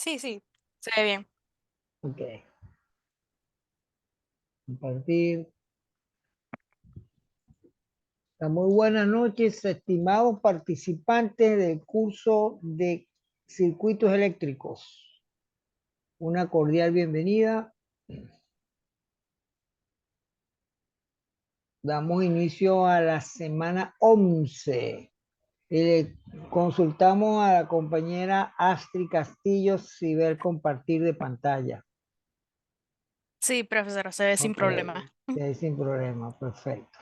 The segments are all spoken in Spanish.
Sí, sí, se ve bien. Ok. Compartir. Muy buenas noches, estimados participantes del curso de circuitos eléctricos. Una cordial bienvenida. Damos inicio a la semana 11. Consultamos a la compañera Astrid Castillo si ve el compartir de pantalla. Sí, profesora, se ve sin Ok, problema. sí, sin problema, perfecto.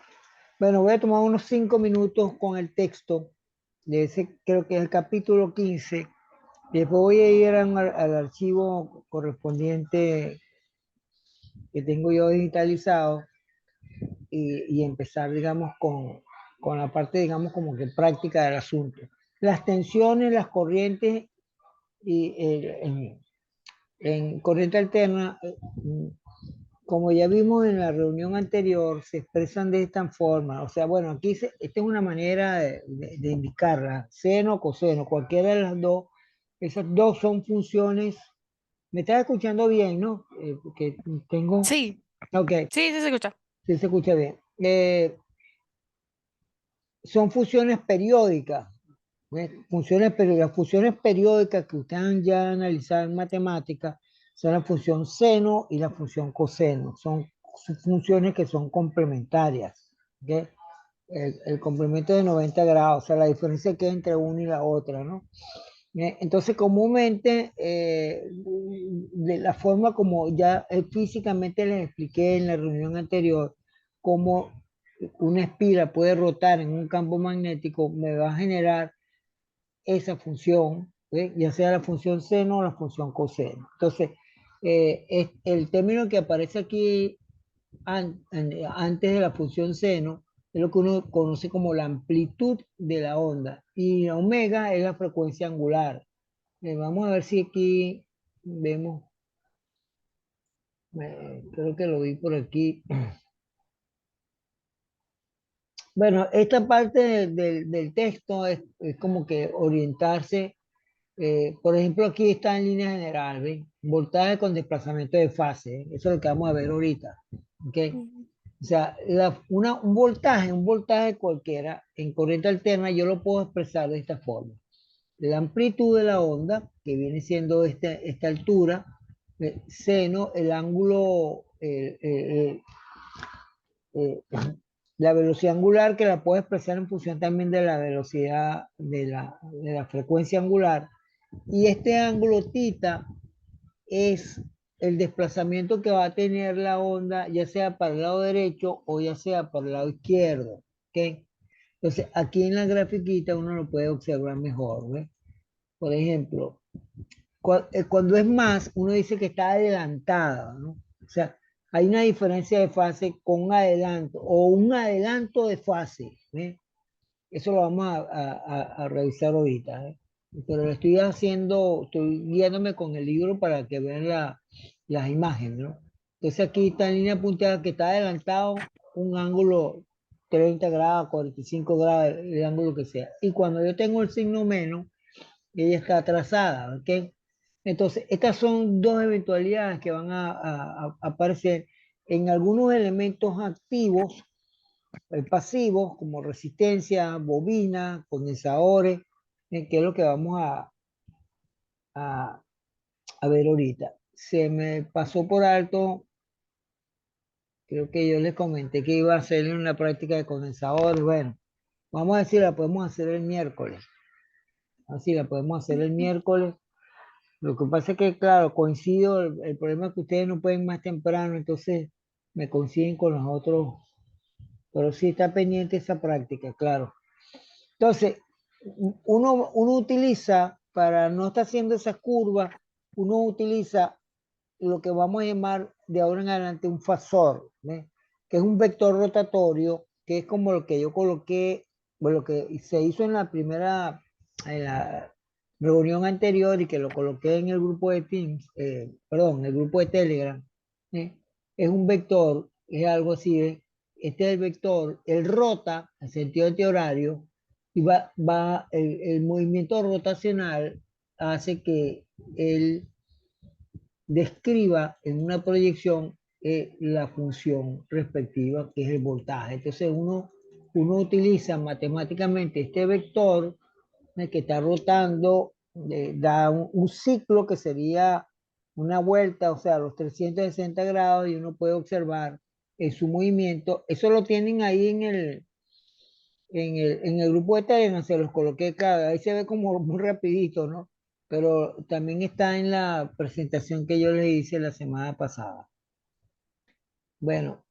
Bueno, voy a tomar unos 5 minutos con el texto de ese, creo que es el capítulo 15. Después voy a ir al archivo correspondiente que tengo yo digitalizado y empezar, digamos, con la parte, digamos, como que práctica del asunto. Las tensiones, las corrientes y en corriente alterna, como ya vimos en la reunión anterior, se expresan de esta forma. O sea, bueno, aquí esta es una manera de indicarla, seno o coseno, cualquiera de las dos. Esas dos son funciones. ¿Me estás escuchando bien, no? Porque tengo... Sí, Ok, sí, sí se escucha. sí se escucha bien. Son funciones periódicas. Las funciones periódicas que ustedes han ya analizado en matemáticas son la función seno y la función coseno. Son funciones que son complementarias. ¿Ok? El complemento de 90 grados, o sea, la diferencia que hay entre una y la otra, ¿no? Entonces, comúnmente, de la forma como ya físicamente les expliqué en la reunión anterior, cómo una espira puede rotar en un campo magnético, me va a generar esa función, ¿sí? Ya sea la función seno o la función coseno. Entonces, el término que aparece aquí antes de la función seno es lo que uno conoce como la amplitud de la onda y la omega es la frecuencia angular. Vamos a ver si aquí vemos, creo que lo vi por aquí. Bueno, esta parte del texto es como que orientarse. Por ejemplo, aquí está en línea general, ¿ven? Voltaje con desplazamiento de fase, ¿eh? Eso es lo que vamos a ver ahorita. ¿Ok? Ujú. O sea, un voltaje cualquiera en corriente alterna, yo lo puedo expresar de esta forma. La amplitud de la onda, que viene siendo esta altura, seno, el ángulo, eh, la velocidad angular, que la puedo expresar en función también de la velocidad de la frecuencia angular. Y este ángulo tita es el desplazamiento que va a tener la onda, ya sea para el lado derecho o ya sea para el lado izquierdo. ¿Ok? Entonces, aquí en la grafiquita uno lo puede observar mejor. ¿Ve? Por ejemplo, cuando es más, uno dice que está adelantada, ¿no? O sea, hay una diferencia de fase con un adelanto o un adelanto de fase. ¿Ve? Eso lo vamos a revisar ahorita, ¿eh? Pero lo estoy haciendo, estoy guiándome con el libro para que vean las imágenes, ¿no? Entonces aquí está en línea punteada que está adelantado un ángulo 30 grados, 45 grados, el ángulo que sea. Y cuando yo tengo el signo menos, ella está atrasada, ¿ok? Entonces, estas son dos eventualidades que van a aparecer en algunos elementos activos pasivos como resistencia, bobina, condensadores, que es lo que vamos a, a ver ahorita. Se me pasó por alto, creo que yo les comenté que iba a hacer una práctica de condensadores. Bueno, vamos a decir, la podemos hacer el miércoles. Así la podemos hacer el Ujú. miércoles. Lo que pasa es que, claro, coincido, el problema es que ustedes no pueden más temprano, entonces me coinciden con los otros, pero sí está pendiente esa práctica, claro. Entonces, uno utiliza, para no estar haciendo esas curvas, uno utiliza lo que vamos a llamar de ahora en adelante un fasor, ¿ve? Que es un vector rotatorio, que es como lo que yo coloqué, bueno, lo que se hizo en la reunión anterior y que lo coloqué en el grupo de Teams, perdón, en el grupo de Telegram. ¿Eh? Es un vector, es algo así, ¿eh? Este es el vector, él rota en sentido antihorario y el movimiento rotacional hace que él describa en una proyección la función respectiva, que es el voltaje. Entonces uno utiliza matemáticamente este vector que está rotando, da un ciclo que sería una vuelta, o sea, los 360 grados, y uno puede observar su movimiento. Eso lo tienen ahí en el grupo de Telegram, se los coloqué cada, ahí se ve como muy rapidito, ¿no? Pero también está en la presentación que yo les hice la semana pasada. Bueno,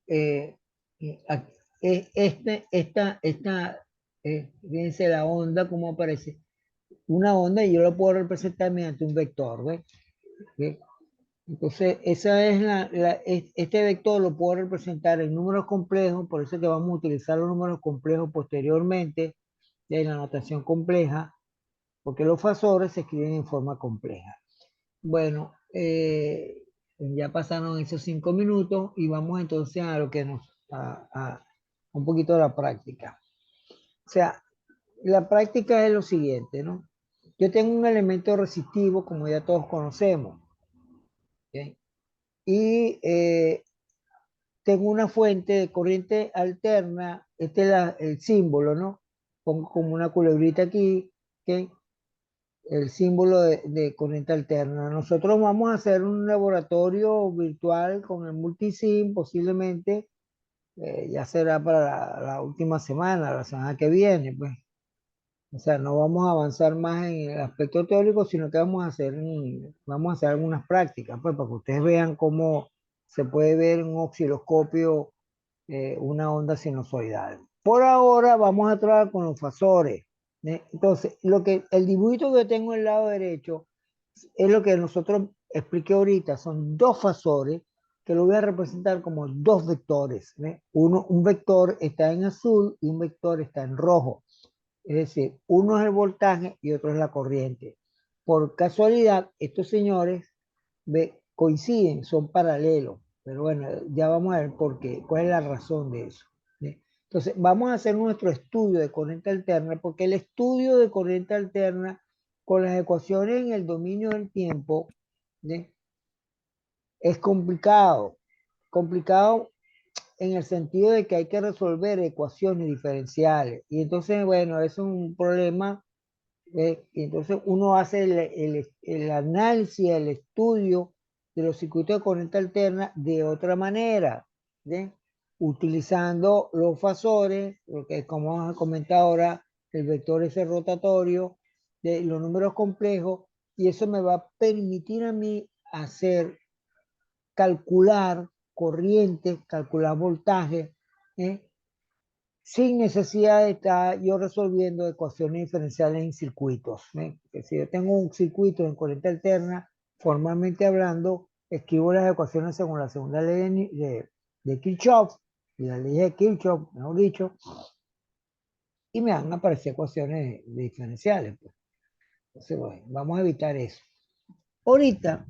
fíjense la onda, cómo aparece. Una onda y yo lo puedo representar mediante un vector, ¿ves? ¿Ve? Entonces, esa es este vector lo puedo representar en números complejos, por eso que vamos a utilizar los números complejos posteriormente de la notación compleja, porque los fasores se escriben en forma compleja. Bueno, ya pasaron esos 5 minutos y vamos entonces a lo que a un poquito de la práctica. O sea, la práctica es lo siguiente, ¿no? Yo tengo un elemento resistivo, como ya todos conocemos, ¿ok? Y tengo una fuente de corriente alterna, este es el símbolo, ¿no? Pongo como una culebrita aquí, ¿ok? El símbolo de corriente alterna. Nosotros vamos a hacer un laboratorio virtual con el multisim, posiblemente, ya será para la última semana, la semana que viene, pues. O sea, no vamos a avanzar más en el aspecto teórico, sino que vamos a hacer algunas prácticas, pues, para que ustedes vean cómo se puede ver en un osciloscopio una onda sinusoidal. Por ahora vamos a trabajar con los fasores. Entonces, el dibujito que tengo en el lado derecho es lo que nosotros expliqué ahorita. Son dos fasores que lo voy a representar como dos vectores. Un vector está en azul y un vector está en rojo. Es decir, uno es el voltaje y otro es la corriente. Por casualidad, estos señores coinciden, son paralelos. Pero bueno, ya vamos a ver por qué, cuál es la razón de eso. ¿Sí? Entonces, vamos a hacer nuestro estudio de corriente alterna, porque el estudio de corriente alterna con las ecuaciones en el dominio del tiempo, ¿sí? Es complicado. Complicado en el sentido de que hay que resolver ecuaciones diferenciales. Y entonces, bueno, eso es un problema. Y entonces uno hace el análisis, el estudio de los circuitos de corriente alterna de otra manera, ¿sí? Utilizando los fasores, porque como vamos a comentar ahora, el vector ese rotatorio, de los números complejos, y eso me va a permitir a mí calcular corrientes, calcular voltaje, ¿eh? Sin necesidad de estar yo resolviendo ecuaciones diferenciales en circuitos. Que si yo tengo un circuito en corriente alterna, formalmente hablando, escribo las ecuaciones según la segunda ley de Kirchhoff, y la ley de Kirchhoff, mejor dicho, y me van a aparecer ecuaciones diferenciales, pues. Entonces, bueno, vamos a evitar eso. Ahorita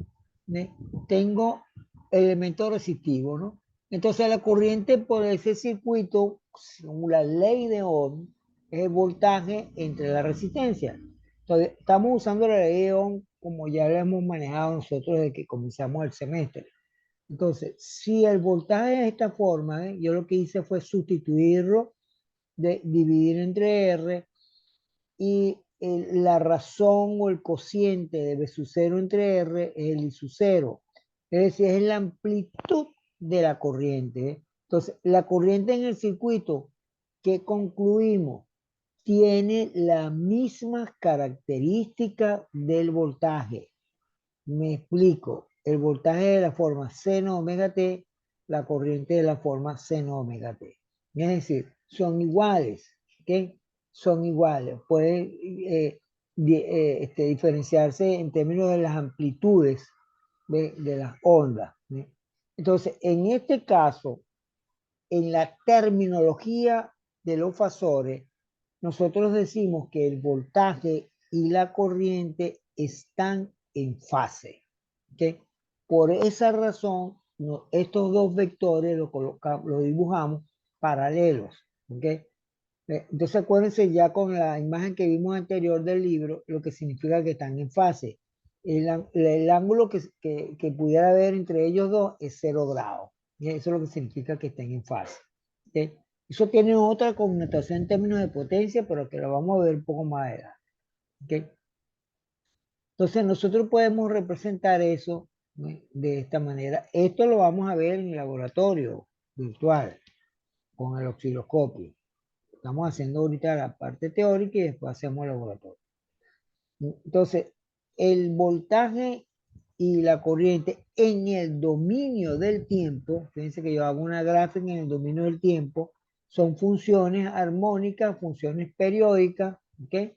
tengo elemento resistivo, ¿no? Entonces la corriente por ese circuito, según la ley de Ohm, es el voltaje entre la resistencia. Entonces estamos usando la ley de Ohm como ya la hemos manejado nosotros desde que comenzamos el semestre. Entonces, si el voltaje es de esta forma, yo lo que hice fue sustituirlo, dividir entre R, y la razón o el cociente de B sub 0 entre R es el I sub 0. Es decir, es la amplitud de la corriente. Entonces, la corriente en el circuito que concluimos tiene la misma característica del voltaje. Me explico. El voltaje de la forma seno omega t, la corriente de la forma seno omega t. Es decir, son iguales. ¿Ok? Son iguales. Pueden diferenciarse en términos de las amplitudes de las ondas. ¿Sí? Entonces, en este caso, en la terminología de los fasores, nosotros decimos que el voltaje y la corriente están en fase. ¿Okay? Por esa razón, estos dos vectores los dibujamos paralelos. ¿Okay? Entonces acuérdense ya con la imagen que vimos anterior del libro, lo que significa que están en fase. el ángulo que pudiera haber entre ellos dos es 0 grados. Y eso es lo que significa que estén en fase. ¿Ok? Eso tiene otra connotación en términos de potencia, pero que lo vamos a ver un poco más adelante. ¿Ok? Entonces nosotros podemos representar eso, ¿no?, de esta manera. Esto lo vamos a ver en el laboratorio virtual con el osciloscopio. Estamos haciendo ahorita la parte teórica y después hacemos el laboratorio. Entonces, el voltaje y la corriente en el dominio del tiempo, fíjense que yo hago una gráfica en el dominio del tiempo, son funciones armónicas, funciones periódicas, ¿ok?,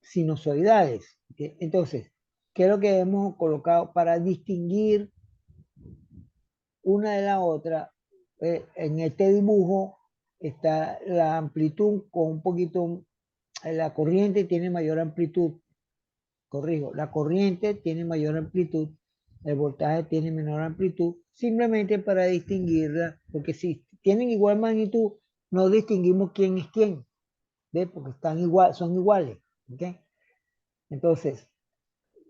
sinusoidales. ¿Ok? Entonces, ¿qué es lo que hemos colocado para distinguir una de la otra? En este dibujo está la amplitud con un poquito, la corriente tiene mayor amplitud, corrijo, la corriente tiene mayor amplitud, el voltaje tiene menor amplitud, simplemente para distinguirla, porque si tienen igual magnitud, no distinguimos quién es quién, ¿ves? Porque están igual, son iguales, ¿ok? Entonces,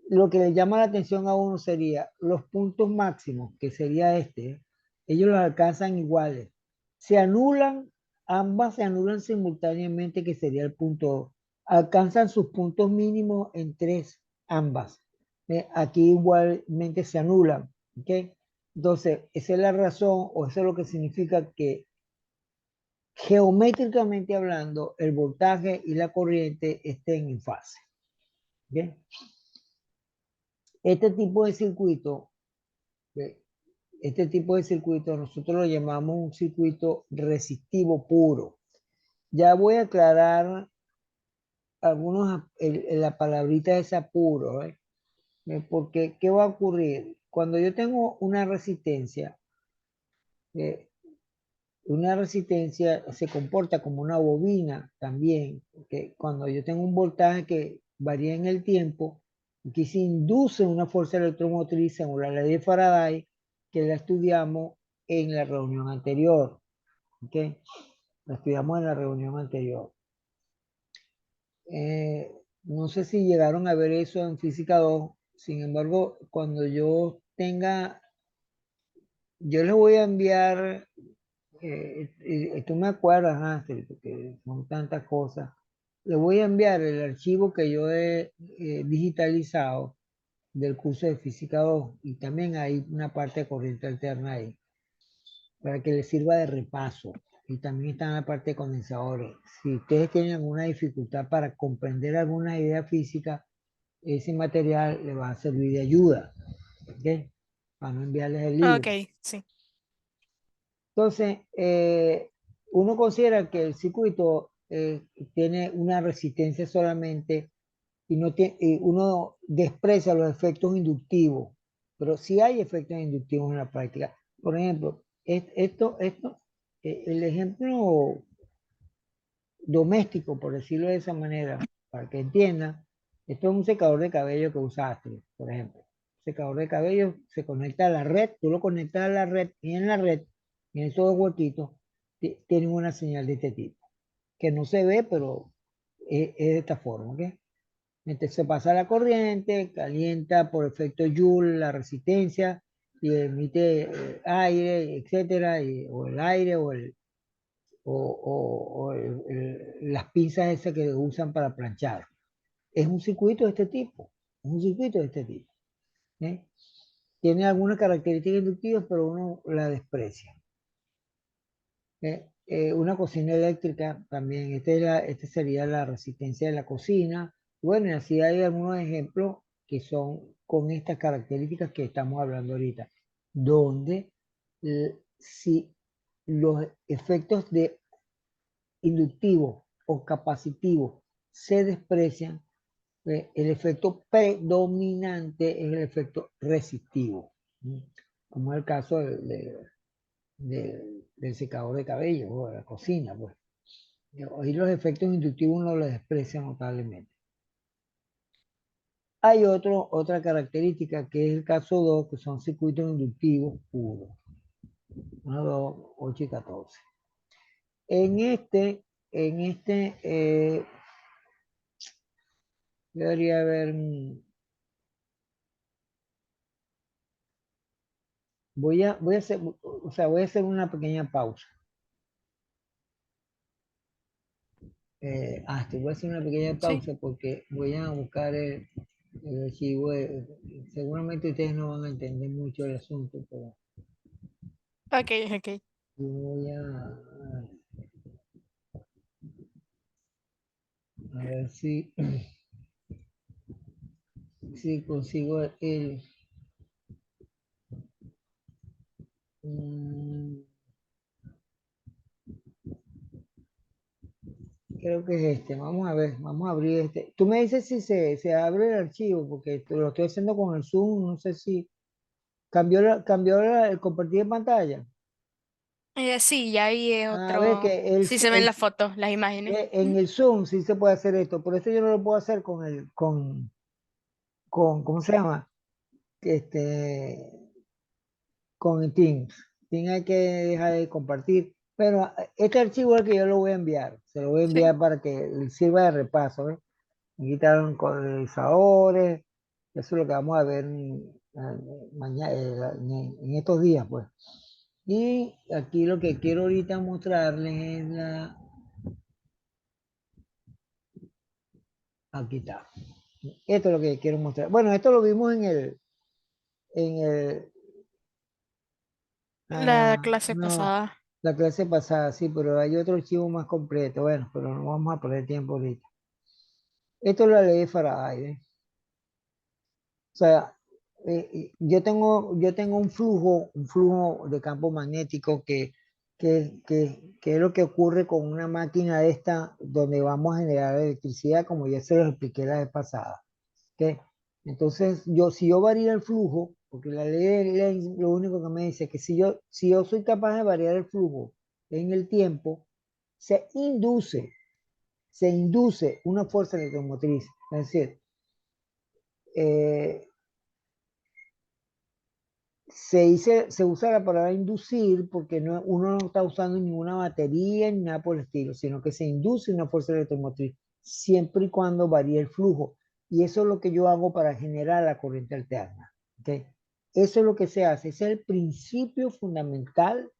lo que le llama la atención a uno sería los puntos máximos, que sería este, ellos los alcanzan iguales. Se anulan, ambas se anulan simultáneamente, que sería el punto 2. Alcanzan sus puntos mínimos en 3, ambas. Aquí igualmente se anulan. ¿Ok? Entonces, esa es la razón, o eso es lo que significa que geométricamente hablando, el voltaje y la corriente estén en fase. ¿Ok? Este tipo de circuito, ¿ve?, este tipo de circuito nosotros lo llamamos un circuito resistivo puro. Ya voy a aclarar algunos, la palabrita esa puro, ¿eh? Porque, ¿qué va a ocurrir? Cuando yo tengo eh, una resistencia se comporta como una bobina también, que cuando yo tengo un voltaje que varía en el tiempo, aquí se induce una fuerza electromotriz según la ley de Faraday, que la estudiamos en la reunión anterior. ¿Ok? La estudiamos en la reunión anterior. No sé si llegaron a ver eso en Física 2. Sin embargo, cuando yo tenga, yo les voy a enviar, tú me acuerdas, Ángel, porque son tantas cosas. Le voy a enviar el archivo que yo he digitalizado del curso de Física 2 y también hay una parte de corriente alterna ahí para que les sirva de repaso. Y también está en la parte de condensadores. Si ustedes tienen alguna dificultad para comprender alguna idea física, ese material les va a servir de ayuda. ¿Ok? Para no enviarles el Ok, libro. sí. Entonces, uno considera que el circuito tiene una resistencia solamente y no tiene, uno desprecia los efectos inductivos, pero sí hay efectos inductivos en la práctica. Por ejemplo, el ejemplo doméstico, por decirlo de esa manera, para que entiendan, esto es un secador de cabello que usaste, por ejemplo. Secador de cabello se conecta a la red, tú lo conectas a la red y en la red, en esos dos huequitos, tienen una señal de este tipo, que no se ve, pero es de esta forma, ¿ok? Entonces se pasa la corriente, calienta por efecto Joule la resistencia y emite aire, etcétera, o el aire las pinzas esas que usan para planchar. Es un circuito de este tipo, es un circuito de este tipo. ¿Eh? Tiene algunas características inductivas, pero uno la desprecia. Una cocina eléctrica también, esta sería la resistencia de la cocina. Bueno, y así hay algunos ejemplos que son con estas características que estamos hablando ahorita, donde si los efectos de inductivo o capacitivo se desprecian, el efecto predominante es el efecto resistivo, ¿sí? Como es el caso del secador de cabello o de la cocina, pues. Ahí los efectos inductivos no los desprecian notablemente. Hay otra característica que es el caso 2, que son circuitos inductivos puros. 1, 2, 8 y 14. En este debería haber voy a hacer, o sea, voy a hacer una pequeña pausa. Voy a hacer una pequeña Sí. pausa porque voy a buscar el archivo. Seguramente ustedes no van a entender mucho el asunto, pero Ok, ok. yo voy a ver si consigo mm, creo que es este. Vamos a ver, vamos a abrir este. Tú me dices si se abre el archivo, porque lo estoy haciendo con el Zoom, no sé si el compartir de pantalla. Sí, ya ahí es A ver otro. que Sí se ven las fotos, las imágenes. en el Zoom sí se puede hacer esto, por eso yo no lo puedo hacer ¿cómo se llama? Este, con el Teams. Teams hay que dejar de compartir. Pero este archivo es el que yo lo voy a enviar. Se lo voy a Sí. enviar para que le sirva de repaso. ¿Ves? Me quitaron condensadores. Eso es lo que vamos a ver mañana, en estos días, pues. Y aquí lo que quiero ahorita mostrarles es aquí está. Esto es lo que quiero mostrar. Bueno, esto lo vimos en el, La clase no, pasada. la clase pasada, sí, pero hay otro archivo más completo. Bueno, pero no vamos a perder tiempo ahorita. Esto es la ley de Faraday, ¿eh? O sea, yo tengo un flujo de campo magnético que es lo que ocurre con una máquina esta donde vamos a generar electricidad, como ya se los expliqué la vez pasada. ¿Ok? Entonces, si yo varío el flujo, porque la ley de Lenz lo único que me dice es que si yo soy capaz de variar el flujo en el tiempo, se induce una fuerza electromotriz. Es decir, eh, se usa la palabra inducir porque uno no está usando ninguna batería ni nada por el estilo, sino que se induce una fuerza electromotriz siempre y cuando varíe el flujo. Y eso es lo que yo hago para generar la corriente alterna. ¿Ok? Eso es lo que se hace. Ese es el principio fundamental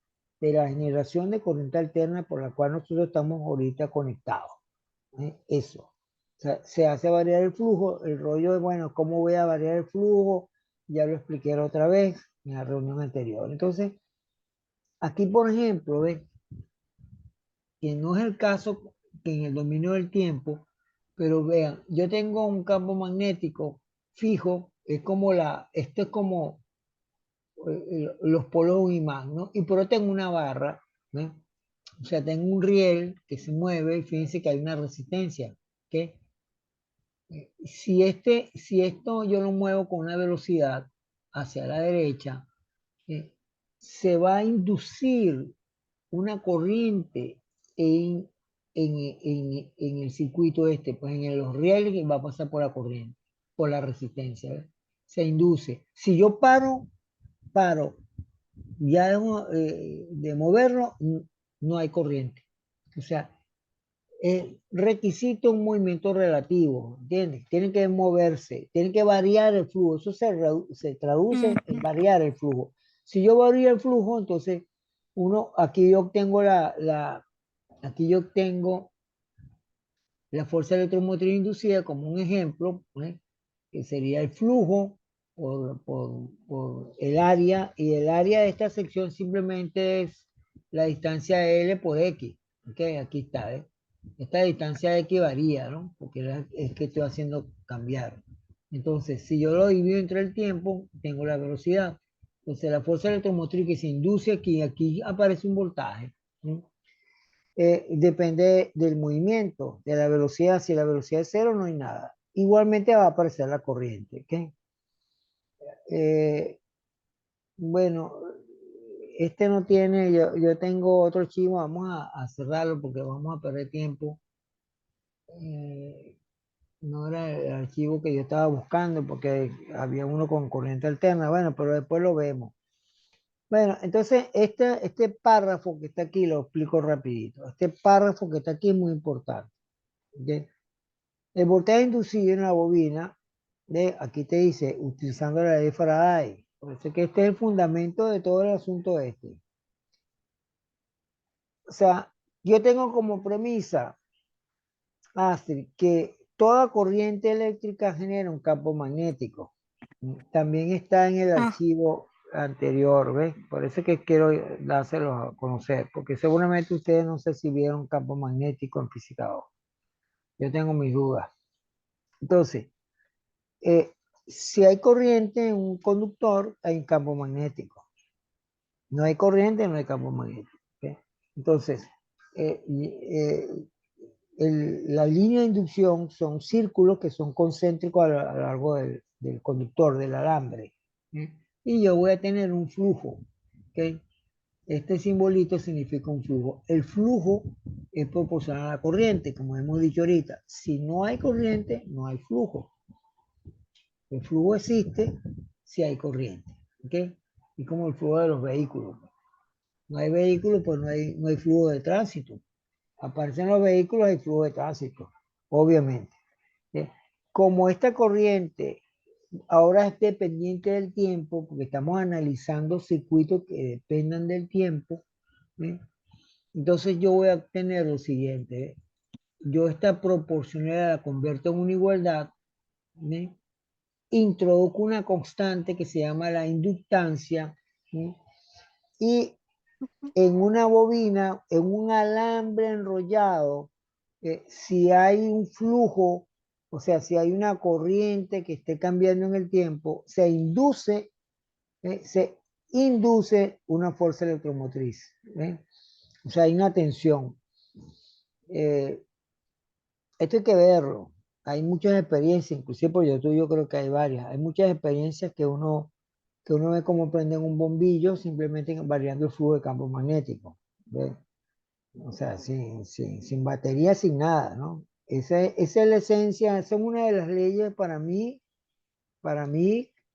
de la generación de corriente alterna por la cual nosotros estamos ahorita conectados. Eso. O sea, se hace variar el flujo, el rollo de, bueno, ¿cómo voy a variar el flujo? Ya lo expliqué la otra vez en la reunión anterior. Entonces, aquí, por ejemplo, ¿ves? Que no es el caso que en el dominio del tiempo, pero vean, yo tengo un campo magnético fijo, esto es como los polos de un imán, ¿no? Y por otro tengo una barra, ¿no? O sea, tengo un riel que se mueve y fíjense que hay una resistencia, ¿ok? Si esto yo lo muevo con una velocidad hacia la derecha, eh, se va a inducir una corriente en, en el circuito este, pues en los rieles que va a pasar por la corriente, por la resistencia, ¿ves? Se induce. Si yo paro ya de moverlo, no hay corriente. O sea, requisito un movimiento relativo, ¿entiendes? Tienen que moverse, tienen que variar el flujo. Eso se traduce en Ujú. variar el flujo. Si yo varío el flujo, entonces aquí yo obtengo aquí yo obtengo la fuerza electromotriz inducida como un ejemplo, ¿eh? Que sería el flujo por el área, y el área de esta sección simplemente es la distancia L por X. ¿Ok? Aquí está, ¿eh? Esta distancia X varía, ¿no? Porque es que estoy haciendo cambiar. Entonces, si yo lo divido entre el tiempo, tengo la velocidad. Entonces, la fuerza electromotriz que se induce aquí aparece un voltaje. ¿Sí? Depende del movimiento, de la velocidad. Si la velocidad es cero, no hay nada. Igualmente va a aparecer la corriente. ¿Ok? Eh, bueno, este no tiene, yo tengo otro archivo, vamos a cerrarlo porque vamos a perder tiempo. Eh, no era el archivo que yo estaba buscando porque había uno con corriente alterna, bueno, pero después lo vemos. Bueno, entonces este párrafo que está aquí lo explico rapidito. Este párrafo que está aquí es muy importante. ¿Ok? El voltaje inducido en la bobina, aquí te dice, utilizando la ley de Faraday. Por eso es que este es el fundamento de todo el asunto este. O sea, yo tengo como premisa, Astrid, que toda corriente eléctrica genera un campo magnético. También está en el Ah, archivo anterior, ¿ves? Por eso es que quiero dárselo a conocer, porque seguramente ustedes no sé si vieron campo magnético en física 2. Yo tengo mis dudas. Entonces, eh, si hay corriente en un conductor, hay un campo magnético. No hay corriente, no hay campo magnético. ¿Ok? Entonces, eh, eh, la línea de inducción son círculos que son concéntricos a lo largo del conductor, del alambre. ¿Eh? Y yo voy a tener un flujo. ¿Ok? Este simbolito significa un flujo. El flujo es proporcional a la corriente, como hemos dicho ahorita. Si no hay corriente, no hay flujo. El flujo existe si hay corriente. ¿Ok? Y como el flujo de los vehículos. No hay vehículos, pues no hay flujo de tránsito. Aparecen los vehículos, hay flujo de tránsito, obviamente. ¿Sí? Como esta corriente ahora es dependiente del tiempo, porque estamos analizando circuitos que dependan del tiempo, ¿sí? Entonces yo voy a obtener lo siguiente. Yo esta proporcionalidad la convierto en una igualdad, ¿sí? Introduzco una constante que se llama la inductancia, ¿sí? Y en una bobina, en un alambre enrollado, si hay un flujo, o sea, si hay una corriente que esté cambiando en el tiempo, se induce una fuerza electromotriz. ¿Eh? O sea, hay una tensión. Eh, Esto hay que verlo. Hay muchas experiencias, inclusive por YouTube yo creo que hay varias. Hay muchas experiencias que uno ve cómo prenden un bombillo simplemente variando el flujo de campo magnético. ¿Ve? O sea, sin batería, sin nada, ¿no? Esa es la esencia, esa es una de las leyes para mí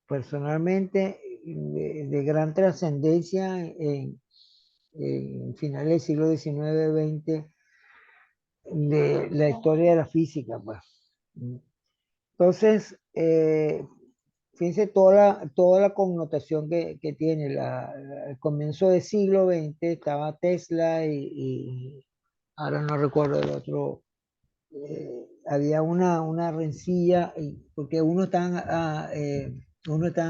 personalmente, de gran trascendencia en finales del siglo XIX, XX, de la historia de la física, pues. Entonces, fíjense toda la connotación que tiene. El comienzo del siglo XX estaba Tesla y ahora no recuerdo el otro. Había una rencilla, porque uno estaban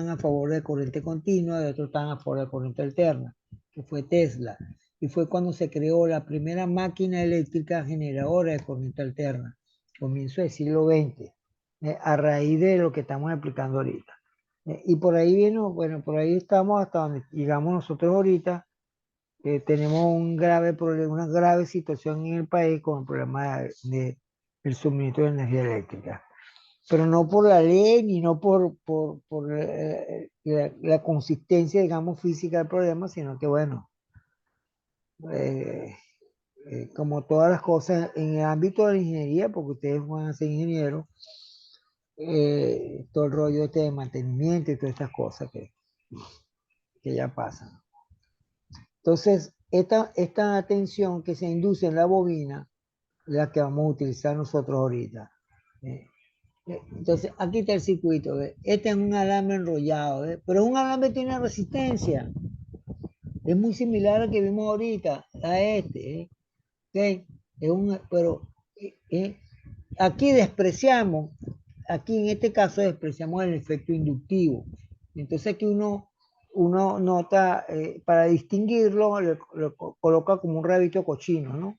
a favor de corriente continua y otros estaban a favor de corriente alterna, que fue Tesla. Y fue cuando se creó la primera máquina eléctrica generadora de corriente alterna, comienzo del siglo XX, a raíz de lo que estamos explicando ahorita. Y por ahí vino, bueno, por ahí estamos hasta donde llegamos nosotros ahorita. Tenemos un grave problema, una grave situación en el país con el problema del suministro de energía eléctrica. Pero no por la ley ni no por la consistencia, digamos, física del problema, sino que, bueno, eh, como todas las cosas en el ámbito de la ingeniería, porque ustedes van a ser ingenieros, todo el rollo este de mantenimiento y todas estas cosas que ya pasan. Entonces, esta tensión que se induce en la bobina, la que vamos a utilizar nosotros ahorita. ¿Eh? Entonces, aquí está el circuito. ¿Ve? Este es un alambre enrollado, ¿ve? Pero un alambre que tiene resistencia. Es muy similar al que vimos ahorita, a este. ¿Eh? ¿Ok? Pero ¿eh? Aquí aquí en este caso despreciamos el efecto inductivo. Entonces aquí uno nota, para distinguirlo, le coloca como un rabito cochino, ¿no?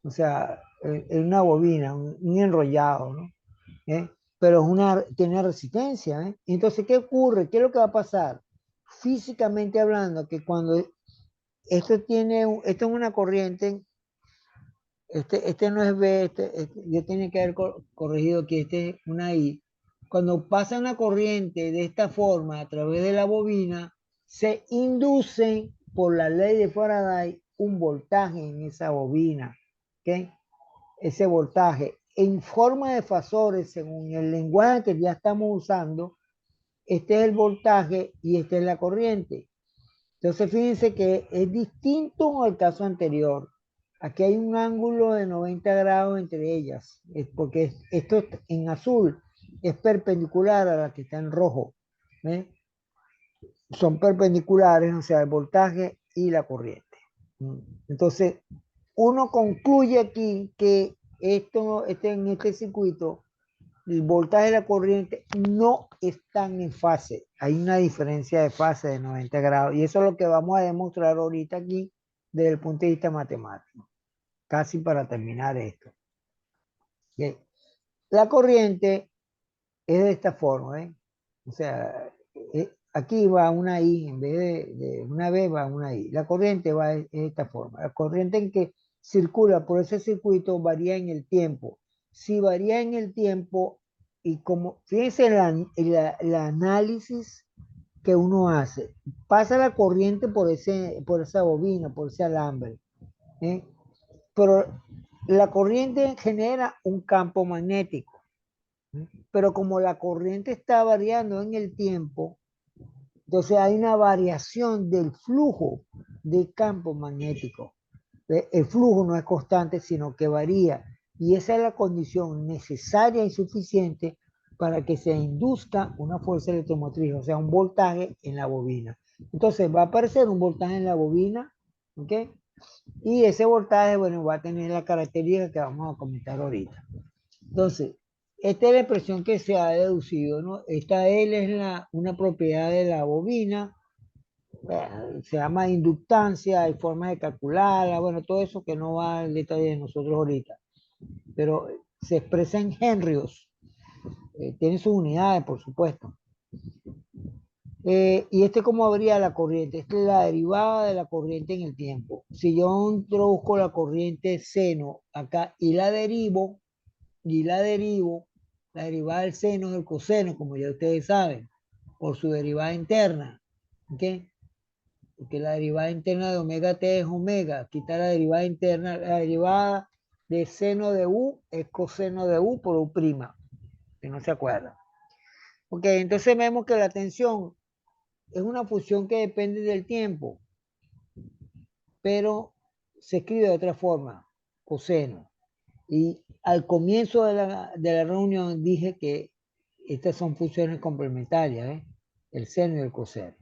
O sea, en una bobina, un enrollado, ¿no? ¿Eh? Pero tiene resistencia, ¿eh? Entonces, ¿qué ocurre? ¿Qué es lo que va a pasar? Físicamente hablando, que cuando esto es una corriente, este no es B, yo tenía que haber corregido que este es una I. Cuando pasa una corriente de esta forma a través de la bobina, se induce por la ley de Faraday un voltaje en esa bobina. ¿Ok? Ese voltaje en forma de fasores, según el lenguaje que ya estamos usando, este es el voltaje y esta es la corriente. Entonces fíjense que es distinto al caso anterior. Aquí hay un ángulo de 90 grados entre ellas, porque esto en azul es perpendicular a la que está en rojo. ¿Ven? son perpendiculares, o sea, el voltaje y la corriente. Entonces, uno concluye aquí que en este circuito, el voltaje y la corriente no están en fase. Hay una diferencia de fase de 90 grados. Y eso es lo que vamos a demostrar ahorita aquí desde el punto de vista matemático. Casi para terminar esto. Bien. La corriente es de esta forma, ¿eh? O sea, aquí va una I, en vez de una B va una I. La corriente va de esta forma. La corriente en que circula por ese circuito varía en el tiempo. Si varía en el tiempo, y como, fíjense el análisis que uno hace, pasa la corriente por esa bobina, por ese alambre, ¿eh? Pero la corriente genera un campo magnético. Pero como la corriente está variando en el tiempo, entonces hay una variación del flujo de campo magnético. El flujo no es constante, sino que varía. Y esa es la condición necesaria y suficiente para que se induzca una fuerza electromotriz, o sea, un voltaje en la bobina. Entonces va a aparecer un voltaje en la bobina, ¿ok? Y ese voltaje, bueno, va a tener la característica que vamos a comentar ahorita. Entonces, esta es la expresión que se ha deducido, ¿no? Esta L es una propiedad de la bobina, se llama inductancia, hay formas de calcularla, bueno, todo eso que no va al detalle de nosotros ahorita, pero se expresa en henrios, tiene sus unidades, por supuesto. Y cómo habría la corriente, esta es la derivada de la corriente en el tiempo. Si yo introduzco la corriente seno acá y la derivada del seno es el coseno, como ya ustedes saben, por su derivada interna. ¿Ok? Porque la derivada interna de omega t es omega, quitar la derivada interna, la derivada de seno de u es coseno de u por u prima, que no se acuerdan. Ok, entonces vemos que la tensión es una función que depende del tiempo, pero se escribe de otra forma, coseno. Y al comienzo de la reunión dije que estas son funciones complementarias, ¿eh? El seno y el coseno.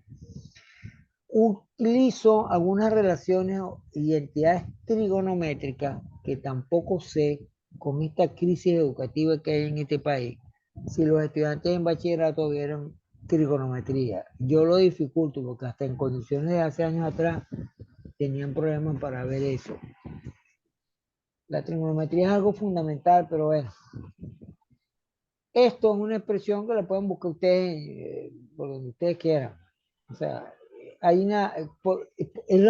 Utilizo algunas relaciones y entidades trigonométricas que tampoco sé con esta crisis educativa que hay en este país. Si los estudiantes en bachillerato vieron trigonometría, yo lo dificulto porque hasta en condiciones de hace años atrás tenían problemas para ver eso. La trigonometría es algo fundamental, pero bueno, esto es una expresión que la pueden buscar ustedes por donde ustedes quieran. O sea, hay una, es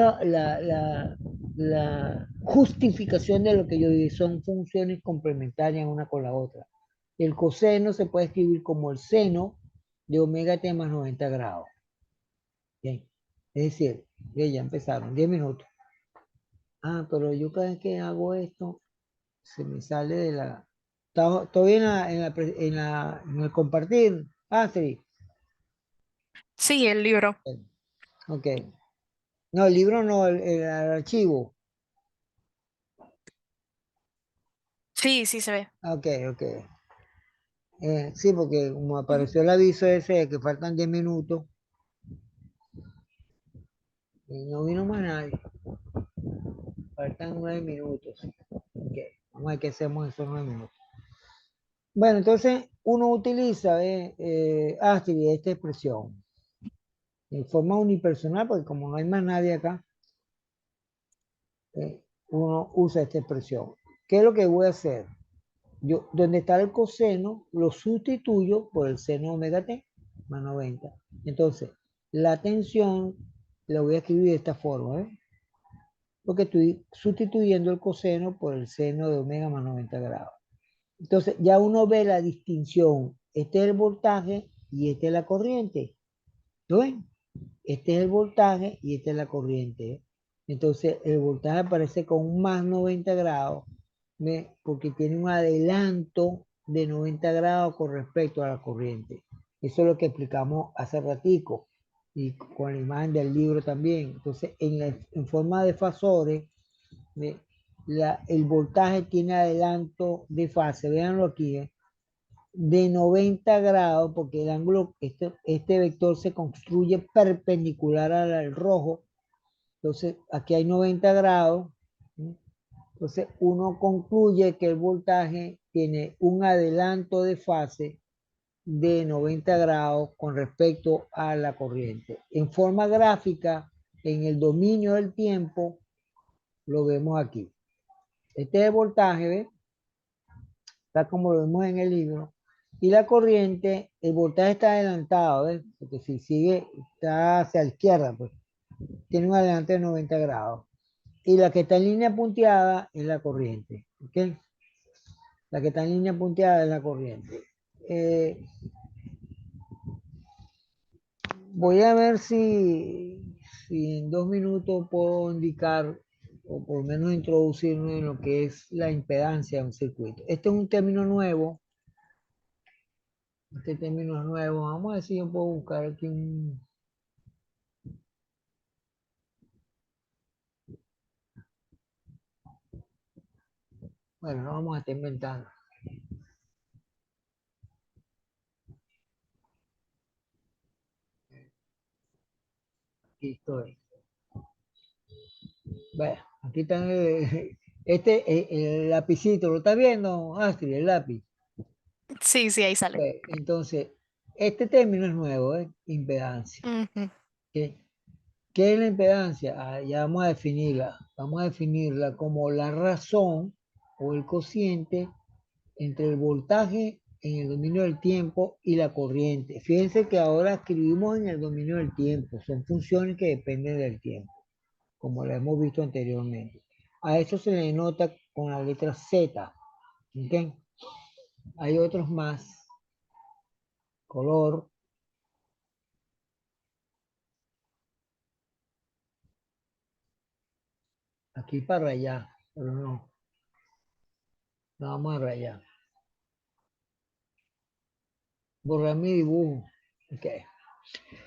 la justificación de lo que yo digo, son funciones complementarias una con la otra. El coseno se puede escribir como el seno de omega t más 90 grados. Bien. Es decir, ya empezaron, 10 minutos. Ah, pero yo cada vez que hago esto, se me sale de la... Estoy en el compartir, Astrid. Sí, el libro. Ok. No, el libro no, el archivo. Sí, sí se ve. Ok, ok. Sí, porque como apareció el aviso ese de que faltan 10 minutos, y no vino más nadie, faltan 9 minutos. Ok, vamos a ver qué hacemos esos 9 minutos. Bueno, entonces uno utiliza, Astrid, esta expresión en forma unipersonal, porque como no hay más nadie acá, uno usa esta expresión. ¿Qué es lo que voy a hacer? Yo, donde está el coseno, lo sustituyo por el seno omega t más 90. Entonces, la tensión la voy a escribir de esta forma, ¿eh? Porque estoy sustituyendo el coseno por el seno de omega más 90 grados. Entonces, ya uno ve la distinción. Este es el voltaje y esta es la corriente. ¿Lo ven? Este es el voltaje y esta es la corriente, ¿eh? Entonces, el voltaje aparece con un más 90 grados, porque tiene un adelanto de 90 grados con respecto a la corriente. Eso es lo que explicamos hace ratico y con la imagen del libro también. Entonces, en forma de fasores, el voltaje tiene adelanto de fase. Véanlo aquí, ¿eh? de 90 grados, porque el ángulo, este vector se construye perpendicular al rojo. Entonces, aquí hay 90 grados. ¿Sí? Entonces, uno concluye que el voltaje tiene un adelanto de fase de 90 grados con respecto a la corriente. En forma gráfica, en el dominio del tiempo, lo vemos aquí. Este es el voltaje, ¿ves? Está como lo vemos en el libro. Y la corriente, el voltaje está adelantado, ¿ves? Porque si sigue, está hacia la izquierda, pues tiene un adelanto de 90 grados. Y la que está en línea punteada es la corriente, ¿ok? La que está en línea punteada es la corriente. Eh, Voy a ver si en 2 minutos puedo indicar o por lo menos introducirme en lo que es la impedancia de un circuito. Este es un término nuevo. Este término es nuevo. Vamos a ver si yo puedo buscar aquí un... Bueno, no vamos a estar inventando. Aquí estoy. Bueno, aquí está el lapicito. ¿Lo está viendo, Astrid? El lápiz. Sí, sí, ahí sale. Entonces, este término es nuevo, ¿eh? Impedancia. Ujú. ¿Ok? ¿Qué es la impedancia? Ya vamos a definirla. Vamos a definirla como la razón o el cociente entre el voltaje en el dominio del tiempo y la corriente. Fíjense que ahora escribimos en el dominio del tiempo. Son funciones que dependen del tiempo, como lo hemos visto anteriormente. A eso se le nota con la letra Z. ¿Ok? Hay otros más. Color. Aquí para allá. Pero no. No vamos a rayar. Borrar mi dibujo. Ok.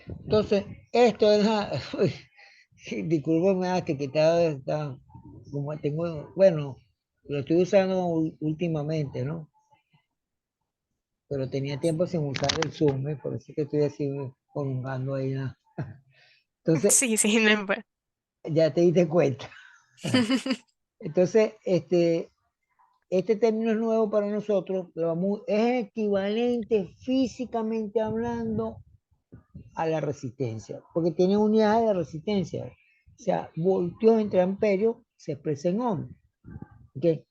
Entonces, esto es la... Discúlpame, que como tengo, bueno, lo estoy usando últimamente, ¿no? Pero tenía tiempo sin usar el Zoom, ¿eh? Por eso es que estoy así prolongando ahí. ¿No? Entonces, Sí, sí, no importa. ya te diste cuenta. Entonces, este término es nuevo para nosotros, pero es equivalente físicamente hablando a la resistencia, porque tiene unidades de resistencia. O sea, voltios entre amperios se expresa en ohm. ¿Okay?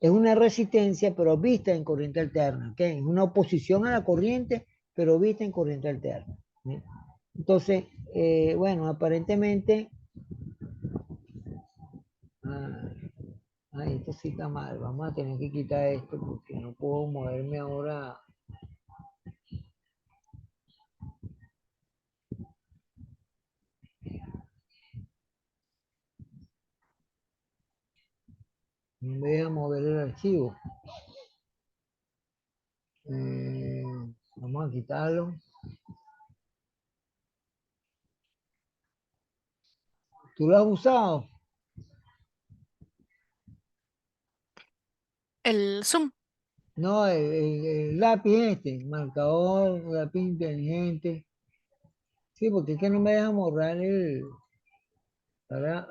Es una resistencia, pero vista en corriente alterna. ¿Okay? Es una oposición a la corriente, pero vista en corriente alterna. ¿Sí? Entonces, bueno, aparentemente, ah, esto sí está mal. Vamos a tener que quitar esto porque no puedo moverme ahora. No me deja mover el archivo. Eh, Vamos a quitarlo. ¿Tú lo has usado? El Zoom. No, el lápiz este, marcador, lápiz inteligente. Sí, porque es que no me deja borrar el... Ahora,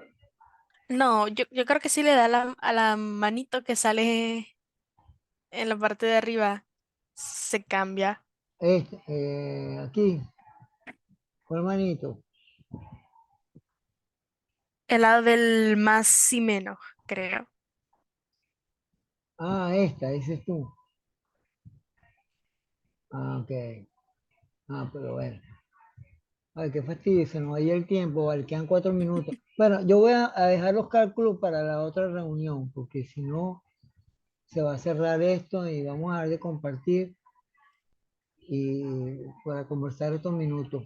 No, yo creo que sí le da a la manito que sale en la parte de arriba. Se cambia. aquí, con la manito. El lado del más y menos, creo. Ah, esta, dices tú. Ah, ok. Ah, pero bueno. Ay, qué fastidio, se nos vaya el tiempo, vale, quedan 4 minutos. Bueno, yo voy a dejar los cálculos para la otra reunión, porque si no, se va a cerrar esto y vamos a dejar de compartir y para conversar estos minutos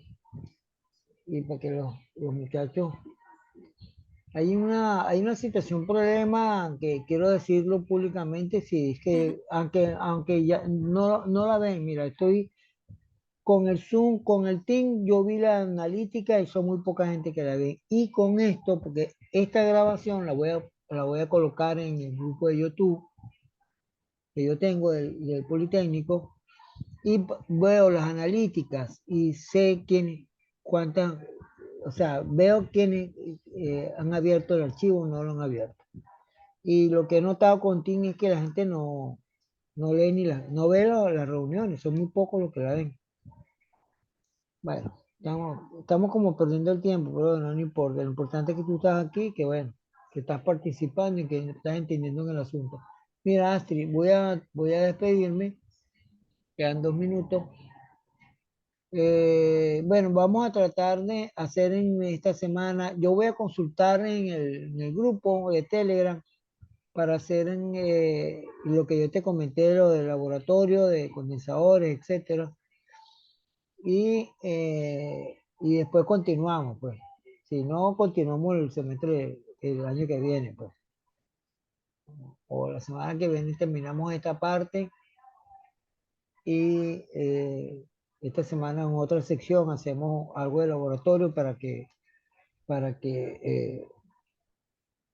y para que los muchachos... Hay una situación, un problema que quiero decirlo públicamente, sí, es Ujú. que aunque ya no la ven, mira, estoy con el Zoom, con el Team, yo vi la analítica y son muy poca gente que la ve. Y con esto, porque esta grabación la voy a colocar en el grupo de YouTube que yo tengo del Politécnico, y veo las analíticas y sé quiénes, cuántas, o sea, veo quiénes han abierto el archivo o no lo han abierto. Y lo que he notado con Teams es que la gente no lee no ve las reuniones, son muy pocos los que la ven. Bueno, estamos como perdiendo el tiempo, pero bueno, no importa. Lo importante es que tú estás aquí, que bueno, que estás participando y que estás entendiendo en el asunto. Mira, Astrid, voy a despedirme, quedan 2 minutos. Bueno, vamos a tratar de hacer en esta semana, yo voy a consultar en el grupo de Telegram para hacer lo que yo te comenté, lo del laboratorio, de condensadores, etcétera. Y después continuamos, pues. Si no, continuamos el semestre el año que viene, pues. O la semana que viene terminamos esta parte y esta semana en otra sección hacemos algo de laboratorio para que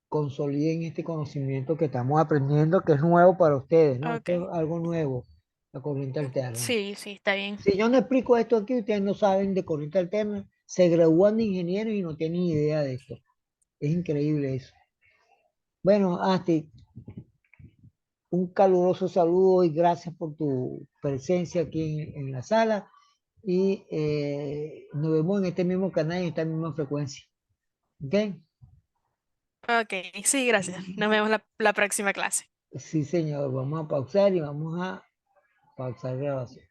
consoliden este conocimiento que estamos aprendiendo, que es nuevo para ustedes, ¿no? Ok. Esto es algo nuevo, la corriente alterna. Sí, sí, está bien. Si yo no explico esto aquí, ustedes no saben de corriente alterna, se gradúan de ingenieros y no tienen idea de esto. Es increíble eso. Bueno, Asti, un caluroso saludo y gracias por tu presencia aquí en la sala y nos vemos en este mismo canal y en esta misma frecuencia. ¿Ok? Ok, sí, gracias. Nos vemos la próxima clase. Sí, señor. Vamos a pausar y vamos a pausar grabación.